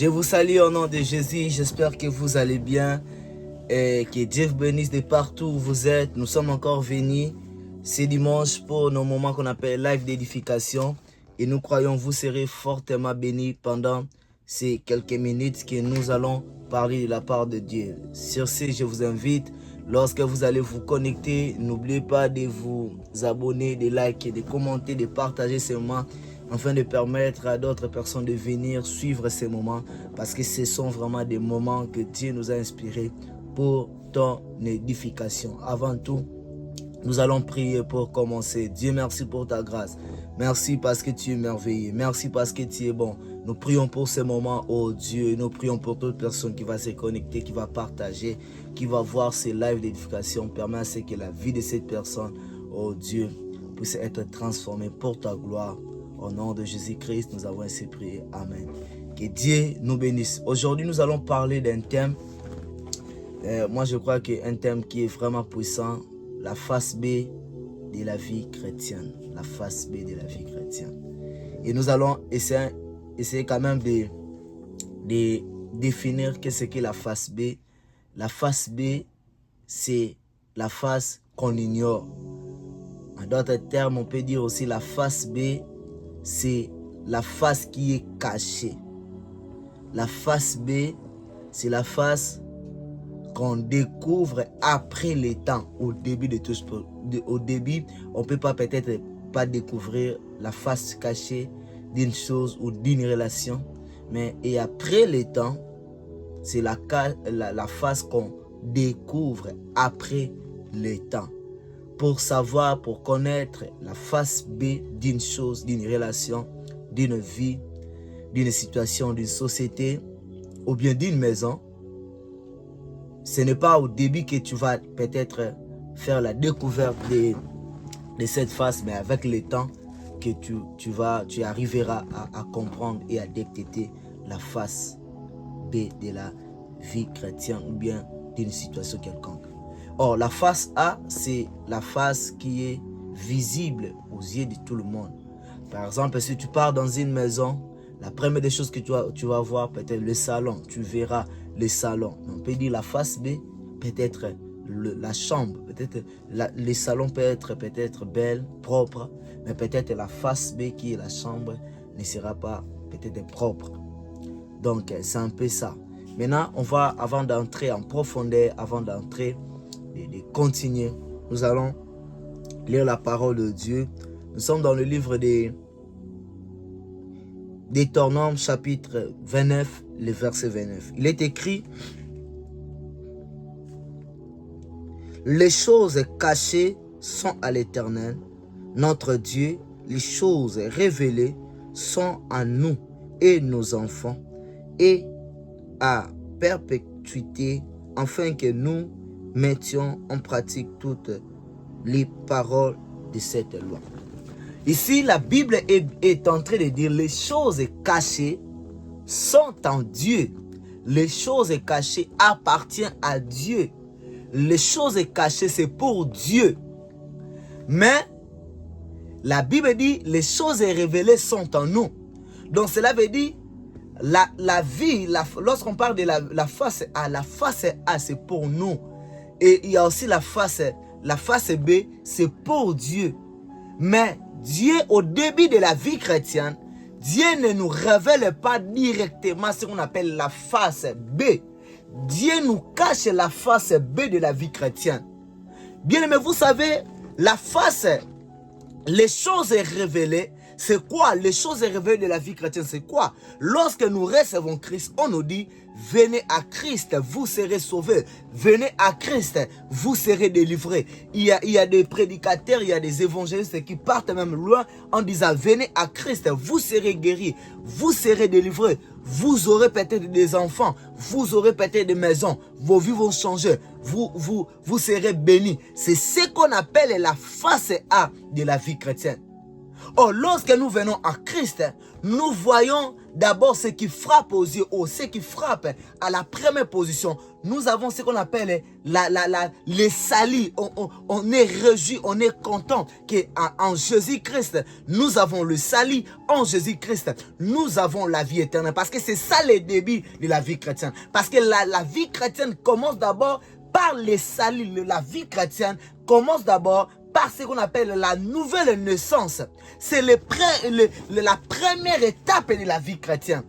Je vous salue au nom de Jésus, j'espère que vous allez bien et que Dieu vous bénisse de partout où vous êtes. Nous sommes encore venus ce dimanche pour nos moments qu'on appelle live d'édification et nous croyons vous serez fortement bénis pendant ces quelques minutes que nous allons parler de la part de Dieu. Sur ce, je vous invite, lorsque vous allez vous connecter, n'oubliez pas de vous abonner, de liker, de commenter, de partager ces moments afin de permettre à d'autres personnes de venir suivre ces moments parce que ce sont vraiment des moments que Dieu nous a inspirés pour ton édification. Avant tout, nous allons prier pour commencer. Dieu, merci pour ta grâce. Merci parce que tu es merveilleux. Merci parce que tu es bon. Nous prions pour ces moments, oh Dieu. Nous prions pour toute personne qui va se connecter, qui va partager, qui va voir ces lives d'édification. Permets à ce que la vie de cette personne, oh Dieu, puisse être transformée pour ta gloire. Au nom de Jésus-Christ, nous avons ainsi prié. Amen. Que Dieu nous bénisse. Aujourd'hui, nous allons parler d'un thème. Moi, je crois qu'un thème qui est vraiment puissant. La face B de la vie chrétienne. La face B de la vie chrétienne. Et nous allons essayer quand même de définir qu'est-ce qu'est la face B. La face B, c'est la face qu'on ignore. En d'autres termes, on peut dire aussi la face B, c'est la face qui est cachée. La face B, c'est la face qu'on découvre après les temps, au début de tout. Au début, on ne peut pas peut-être pas découvrir la face cachée d'une chose ou d'une relation. Mais et après les temps, c'est la face qu'on découvre après les temps. Pour savoir, pour connaître la face B d'une chose, d'une relation, d'une vie, d'une situation, d'une société ou bien d'une maison, ce n'est pas au début que tu vas peut-être faire la découverte de cette face, mais avec le temps que tu arriveras à comprendre et à détecter la face B de la vie chrétienne ou bien d'une situation quelconque. Or, la face A, c'est la face qui est visible aux yeux de tout le monde. Par exemple, si tu pars dans une maison, la première des choses que tu vas voir, peut-être le salon. Tu verras le salon. On peut dire la face B, peut-être la chambre. Peut-être le salon peut être peut-être belle, propre. Mais peut-être la face B qui est la chambre ne sera pas peut-être propre. Donc, c'est un peu ça. Maintenant, on va, avant d'entrer en profondeur, avant d'entrer de continuer, nous allons lire la parole de Dieu. Nous sommes dans le livre des Deutéronome chapitre 29, le verset 29. Il est écrit: les choses cachées sont à l'Éternel, notre Dieu. Les choses révélées sont à nous et nos enfants et à perpétuité, afin que nous mettions en pratique toutes les paroles de cette loi. Ici, la Bible est en train de dire les choses cachées sont en Dieu. Les choses cachées appartiennent à Dieu. Les choses cachées, c'est pour Dieu. Mais la Bible dit les choses révélées sont en nous. Donc cela veut dire la vie, lorsqu'on parle de la face A, c'est pour nous. Et il y a aussi la face B, c'est pour Dieu. Mais Dieu, au début de la vie chrétienne, Dieu ne nous révèle pas directement ce qu'on appelle la face B. Dieu nous cache la face B de la vie chrétienne. Bien aimé, vous savez, la face, les choses révélées, c'est quoi? Les choses révélées de la vie chrétienne, c'est quoi? Lorsque nous recevons Christ, on nous dit, venez à Christ, vous serez sauvés. Venez à Christ, vous serez délivrés. Il y a des prédicateurs, il y a des évangélistes qui partent même loin en disant, venez à Christ, vous serez guéris, vous serez délivrés. Vous aurez peut-être des enfants, vous aurez peut-être des maisons, vos vies vont changer, vous serez bénis. C'est ce qu'on appelle la face A de la vie chrétienne. Or, lorsque nous venons à Christ, nous voyons d'abord ce qui frappe aux yeux, ce qui frappe à la première position, nous avons ce qu'on appelle les salis. On est réjoui, on est content qu'en Jésus-Christ, nous avons le salut. En Jésus-Christ, nous avons la vie éternelle. Parce que c'est ça le début de la vie chrétienne. Parce que la vie chrétienne commence d'abord par les saluts. La vie chrétienne commence d'abord par ce qu'on appelle la nouvelle naissance. C'est la première étape de la vie chrétienne.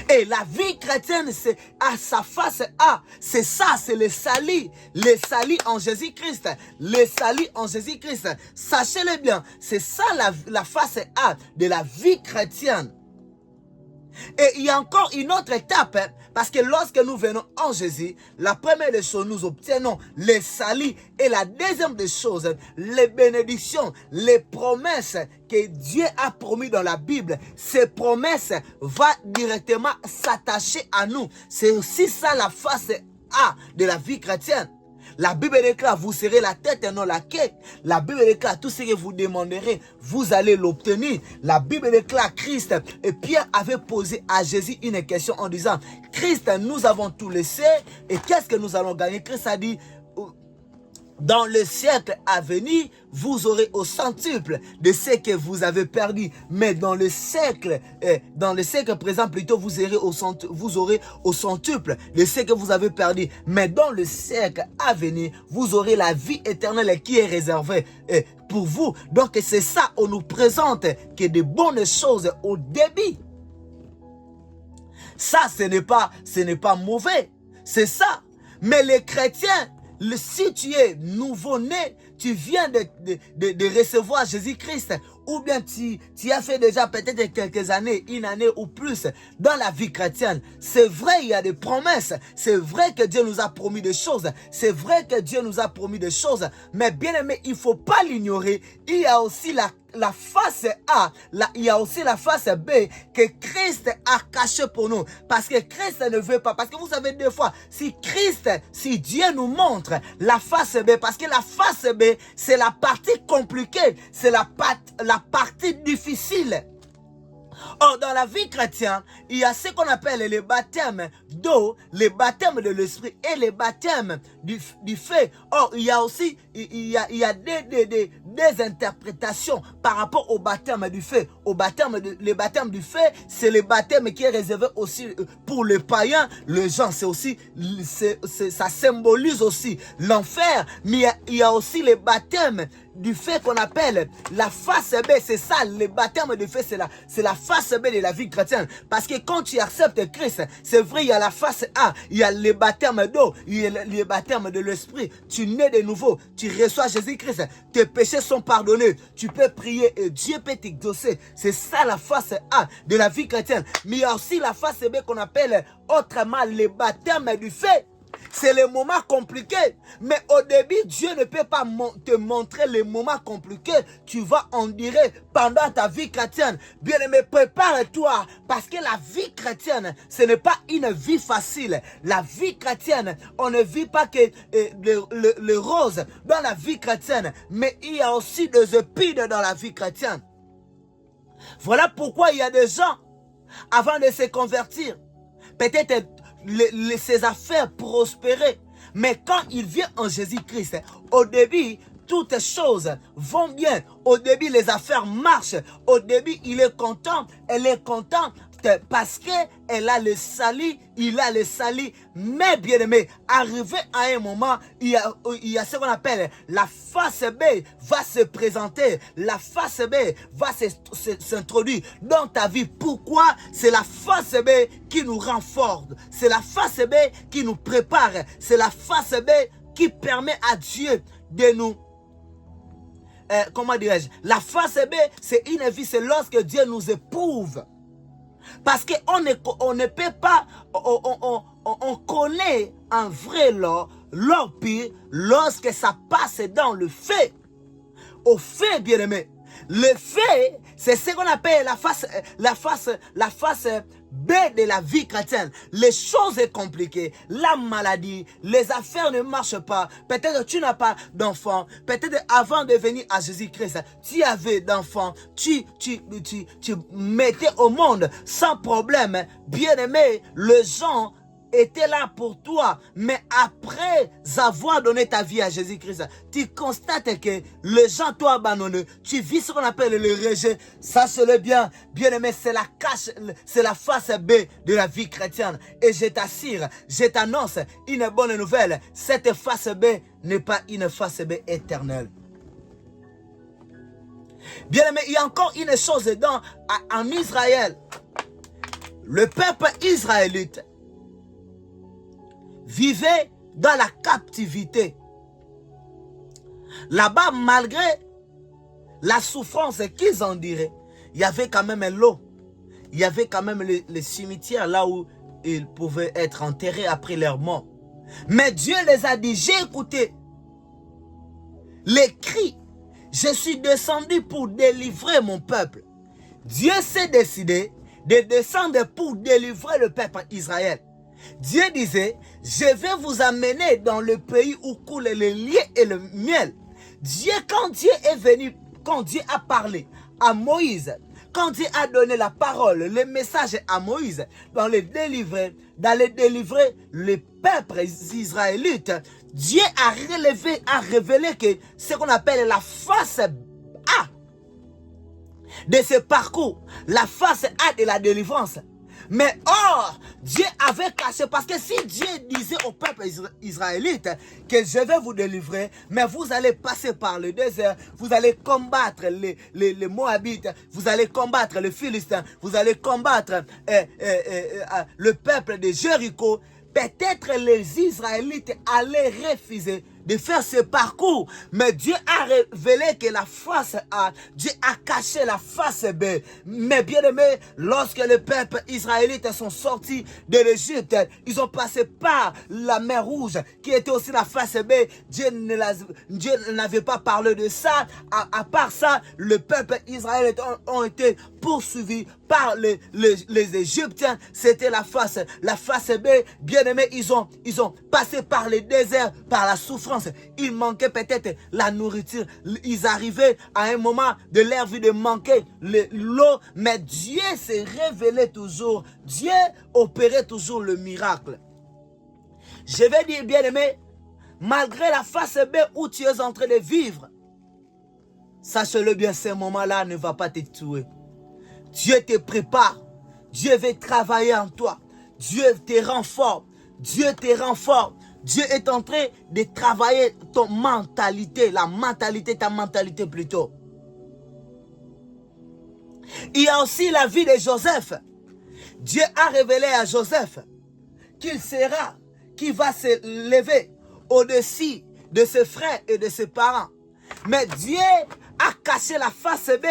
Et la vie chrétienne, c'est à sa face A. C'est ça, c'est le salut. Le salut en Jésus-Christ. Le salut en Jésus-Christ. Sachez-le bien, c'est ça la face A de la vie chrétienne. Et il y a encore une autre étape, parce que lorsque nous venons en Jésus, la première des choses, nous obtenons le salut. Et la deuxième des choses, les bénédictions, les promesses que Dieu a promis dans la Bible. Ces promesses vont directement s'attacher à nous. C'est aussi ça la face A de la vie chrétienne. La Bible déclare, vous serez la tête et non la queue. La Bible déclare, tout ce que vous demanderez, vous allez l'obtenir. La Bible déclare, Christ, et Pierre avait posé à Jésus une question en disant, Christ, nous avons tout laissé, et qu'est-ce que nous allons gagner? Christ a dit, dans le siècle à venir, vous aurez au centuple de ce que vous avez perdu. Mais dans le siècle présent, plutôt, vous aurez au centuple de ce que vous avez perdu. Mais dans le siècle à venir, vous aurez la vie éternelle qui est réservée pour vous. Donc, c'est ça, on nous présente que de bonnes choses au début. Ça, ce n'est pas mauvais. C'est ça. Mais les chrétiens, si tu es nouveau-né, tu viens de recevoir Jésus-Christ, ou bien tu as fait déjà peut-être quelques années, une année ou plus dans la vie chrétienne. C'est vrai, il y a des promesses. C'est vrai que Dieu nous a promis des choses. C'est vrai que Dieu nous a promis des choses. Mais bien aimé, il ne faut pas l'ignorer. Il y a aussi la face A, il y a aussi la face B que Christ a caché pour nous. Parce que Christ ne veut pas. Parce que vous savez, des fois, si Dieu nous montre la face B, parce que la face B, c'est la partie compliquée, c'est la partie difficile. Or, dans la vie chrétienne, il y a ce qu'on appelle les baptêmes d'eau, les baptêmes de l'esprit et les baptêmes du feu. Or, il y a aussi des interprétations par rapport au baptême du feu. Le baptême du feu, c'est le baptême qui est réservé aussi pour les païens. Les gens, ça symbolise aussi l'enfer. Mais il y a aussi les baptêmes du fait qu'on appelle la face B. C'est ça, le baptême du fait, c'est la face B de la vie chrétienne. Parce que quand tu acceptes Christ, c'est vrai, il y a la face A, il y a le baptême d'eau, il y a le baptême de l'esprit. Tu nais de nouveau, tu reçois Jésus-Christ, tes péchés sont pardonnés, tu peux prier et Dieu peut t'exaucer. C'est ça la face A de la vie chrétienne. Mais il y a aussi la face B qu'on appelle autrement le baptême du feu. C'est le moment compliqué. Mais au début, Dieu ne peut pas te montrer les moments compliqués. Tu vas endurer pendant ta vie chrétienne. Bien-aimé, prépare-toi. Parce que la vie chrétienne, ce n'est pas une vie facile. La vie chrétienne, on ne vit pas que le rose dans la vie chrétienne. Mais il y a aussi des épines dans la vie chrétienne. Voilà pourquoi il y a des gens, avant de se convertir, peut-être ses affaires prospéraient. Mais quand il vient en Jésus-Christ, au début, toutes choses vont bien. Au début, les affaires marchent. Au début, il est content, elle est contente parce qu'elle a le salut, il a le salut. Mais bien aimé, arrivé à un moment, il y a ce qu'on appelle la face B va se présenter. La face B va s'introduire dans ta vie. Pourquoi? C'est la face B qui nous rend forts. C'est la face B qui nous prépare. C'est la face B qui permet à Dieu de nous... comment dirais-je? La face B, c'est une vie, c'est lorsque Dieu nous éprouve. Parce qu'on ne peut pas, on connaît un vrai l'or pur lorsque ça passe dans le feu. Au feu, bien aimé. Le feu, C'est ce qu'on appelle la face B de la vie chrétienne. Les choses sont compliquées. La maladie, les affaires ne marchent pas. Peut-être que tu n'as pas d'enfant. Peut-être avant de venir à Jésus-Christ, tu avais d'enfants. Tu mettais au monde sans problème. Bien aimé, les gens était là pour toi, mais après avoir donné ta vie à Jésus-Christ, tu constates que les gens t'ont abandonné, tu vis ce qu'on appelle le rejet. Sache-le bien, bien aimé, c'est la face B de la vie chrétienne. Et je t'assure, je t'annonce une bonne nouvelle, cette face B n'est pas une face B éternelle. Bien aimé, il y a encore une chose en Israël. Le peuple israélite vivaient dans la captivité. Là-bas, malgré la souffrance qu'ils en diraient, il y avait quand même l'eau. Il y avait quand même les cimetières là où ils pouvaient être enterrés après leur mort. Mais Dieu les a dit, j'ai écouté les cris. Je suis descendu pour délivrer mon peuple. Dieu s'est décidé de descendre pour délivrer le peuple Israël. Dieu disait, je vais vous amener dans le pays où coule le lait et le miel. Dieu, quand Dieu est venu, quand Dieu a parlé à Moïse, quand Dieu a donné la parole, le message à Moïse, d'aller délivrer le peuple israélite, Dieu a révélé que ce qu'on appelle la face A de ce parcours, la face A de la délivrance. Mais or, Dieu avait caché, parce que si Dieu disait au peuple israélite que je vais vous délivrer, mais vous allez passer par le désert, vous allez combattre les Moabites, vous allez combattre les Philistins, vous allez combattre le peuple de Jéricho, peut-être les Israélites allaient refuser de faire ce parcours. Mais Dieu a révélé que la face A, Dieu a caché la face B. Mais bien aimé, lorsque le peuple israélite sont sortis de l'Égypte, ils ont passé par la mer Rouge, qui était aussi la face B. Dieu n'avait pas parlé de ça. À part ça, le peuple israélite ont été poursuivis par les Égyptiens. C'était la face B. Bien aimé, ils ont passé par le désert, par la souffrance. Il manquait peut-être la nourriture. Ils arrivaient à un moment de leur vie de manquer l'eau. Mais Dieu s'est révélé toujours. Dieu opérait toujours le miracle. Je vais dire, bien aimé, malgré la face B où tu es en train de vivre, sache-le bien, ce moment-là ne va pas te tuer. Dieu te prépare. Dieu veut travailler en toi. Dieu te renforce. Dieu te renforce. Dieu est en train de travailler ton mentalité, ta mentalité plutôt. Il y a aussi la vie de Joseph. Dieu a révélé à Joseph qu'il va se lever au-dessus de ses frères et de ses parents. Mais Dieu a caché la face B.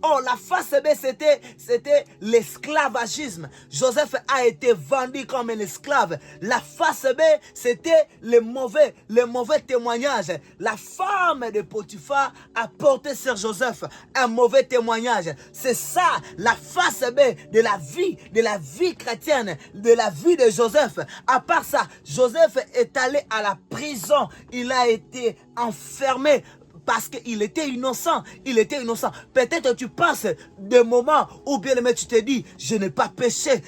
Oh, la face B, c'était l'esclavagisme. Joseph a été vendu comme un esclave. La face B, c'était le mauvais témoignage. La femme de Potiphar a porté sur Joseph un mauvais témoignage. C'est ça, la face B de la vie chrétienne, de la vie de Joseph. À part ça, Joseph est allé à la prison. Il a été enfermé parce qu'il était innocent. Il était innocent. Peut-être tu passes des moments où, bien aimé, tu te dis, je n'ai pas péché,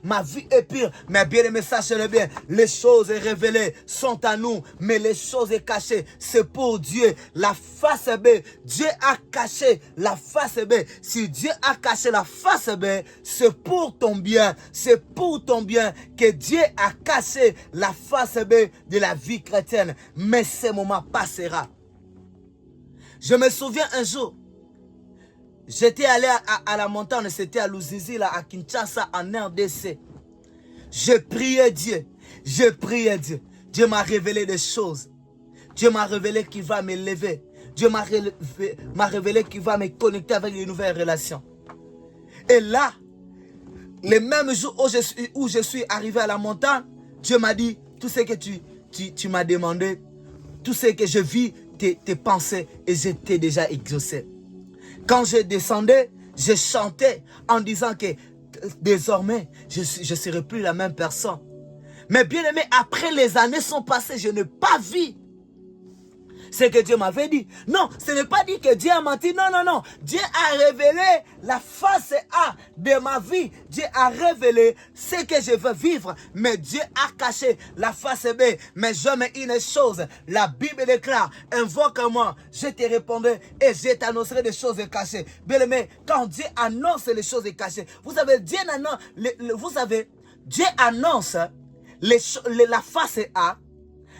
ma vie est pire. Mais bien aimé, sache-le bien, les choses révélées sont à nous, mais les choses cachées, c'est pour Dieu. La face B, Dieu a caché la face B. Si Dieu a caché la face B, c'est pour ton bien. C'est pour ton bien que Dieu a caché la face B de la vie chrétienne. Mais ce moment passera. Je me souviens un jour, j'étais allé à la montagne, c'était à Luzizi, là, à Kinshasa, en RDC. Je priais Dieu. Dieu m'a révélé des choses. Dieu m'a révélé qu'il va me lever. Dieu m'a révélé qu'il va me connecter avec une nouvelle relation. Et là, le même jour où je suis arrivé à la montagne, Dieu m'a dit, tout ce que tu m'as demandé, tout ce que je vis, tes pensées, et je t'ai déjà exaucé. Quand je descendais, je chantais en disant que désormais, je ne serai plus la même personne. Mais bien aimé, après les années sont passées, je n'ai pas vu ce que Dieu m'avait dit. Non, ce n'est pas dit que Dieu a menti. Non, non, non. Dieu a révélé la face A de ma vie. Dieu a révélé ce que je veux vivre. Mais Dieu a caché la face B. Mais je mets une chose. La Bible déclare, invoque-moi, je te répondrai et je t'annoncerai des choses cachées. Bien aimé, quand Dieu annonce les choses cachées, vous savez, Dieu annonce la face A.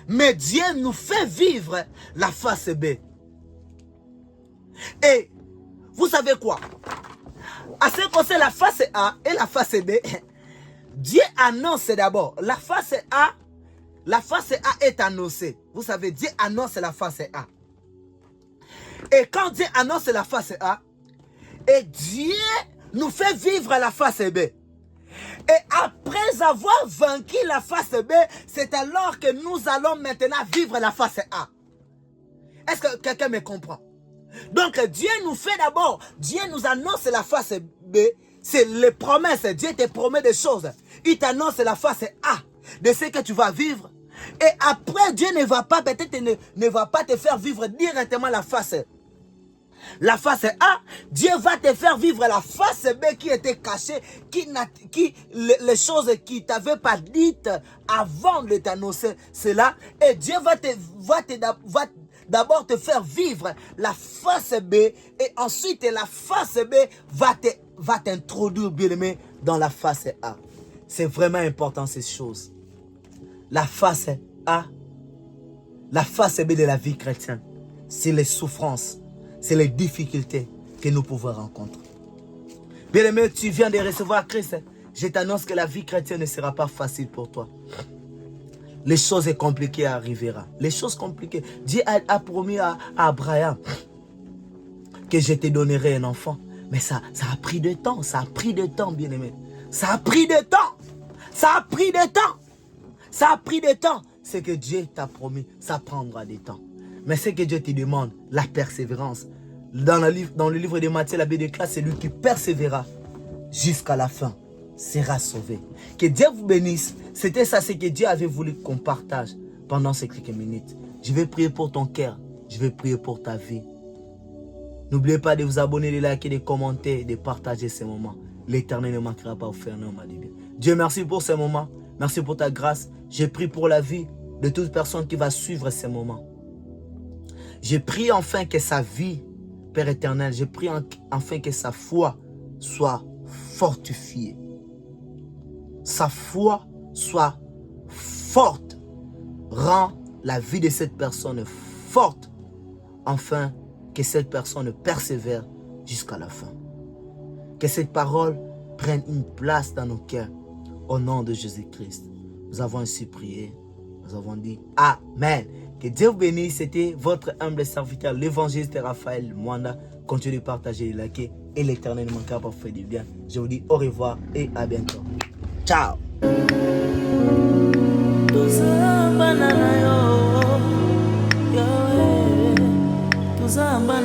Mais Dieu nous fait vivre la face B. Et vous savez quoi? À ce qui concerne la face A et la face B, Dieu annonce d'abord. La face A est annoncée. Vous savez, Dieu annonce la face A. Et quand Dieu annonce la face A, et Dieu nous fait vivre la face B. Et après avoir vaincu la face B, c'est alors que nous allons maintenant vivre la face A. Est-ce que quelqu'un me comprend? Donc Dieu nous fait d'abord, Dieu nous annonce la face B, c'est les promesses, Dieu te promet des choses. Il t'annonce la face A de ce que tu vas vivre. Et après, Dieu ne va pas, peut-être ne va pas te faire vivre directement la face A, Dieu va te faire vivre la face B qui était cachée, les choses qui t'avaient pas dites avant de t'annoncer cela. Et Dieu va d'abord te faire vivre la face B et ensuite la face B va t'introduire, bien aimé, dans la face A. C'est vraiment important ces choses. La face A, la face B de la vie chrétienne, c'est les souffrances. C'est les difficultés que nous pouvons rencontrer. Bien aimé, tu viens de recevoir Christ. Je t'annonce que la vie chrétienne ne sera pas facile pour toi. Les choses compliquées arriveront. Les choses compliquées. Dieu a promis à Abraham que je te donnerai un enfant. Mais ça a pris de temps. Ça a pris de temps, bien aimé. Ça a pris de temps. Ça a pris de temps. Ça a pris de temps. Ce que Dieu t'a promis, ça prendra du temps. Mais ce que Dieu te demande, la persévérance. Dans le livre de Matthieu, la Bible déclare, celui qui persévérera jusqu'à la fin sera sauvé. Que Dieu vous bénisse. C'était ça ce que Dieu avait voulu qu'on partage pendant ces quelques minutes. Je vais prier pour ton cœur. Je vais prier pour ta vie. N'oubliez pas de vous abonner, de liker, de commenter, de partager ces moments. L'Éternel ne manquera pas au faire un homme. Dieu, merci pour ces moments. Merci pour ta grâce. Je prie pour la vie de toute personne qui va suivre ces moments. Je prie enfin que sa vie, Père éternel, je prie enfin que sa foi soit fortifiée. Sa foi soit forte. Rends la vie de cette personne forte. Enfin, que cette personne persévère jusqu'à la fin. Que cette parole prenne une place dans nos cœurs. Au nom de Jésus-Christ. Nous avons ainsi prié. Nous avons dit Amen. Que Dieu vous bénisse. C'était votre humble serviteur, l'évangéliste Raphaël Mwanda. Continuez de partager, de liker. Et l'Éternel ne manquera pas de faire du bien. Je vous dis au revoir et à bientôt. Ciao. Tuzambana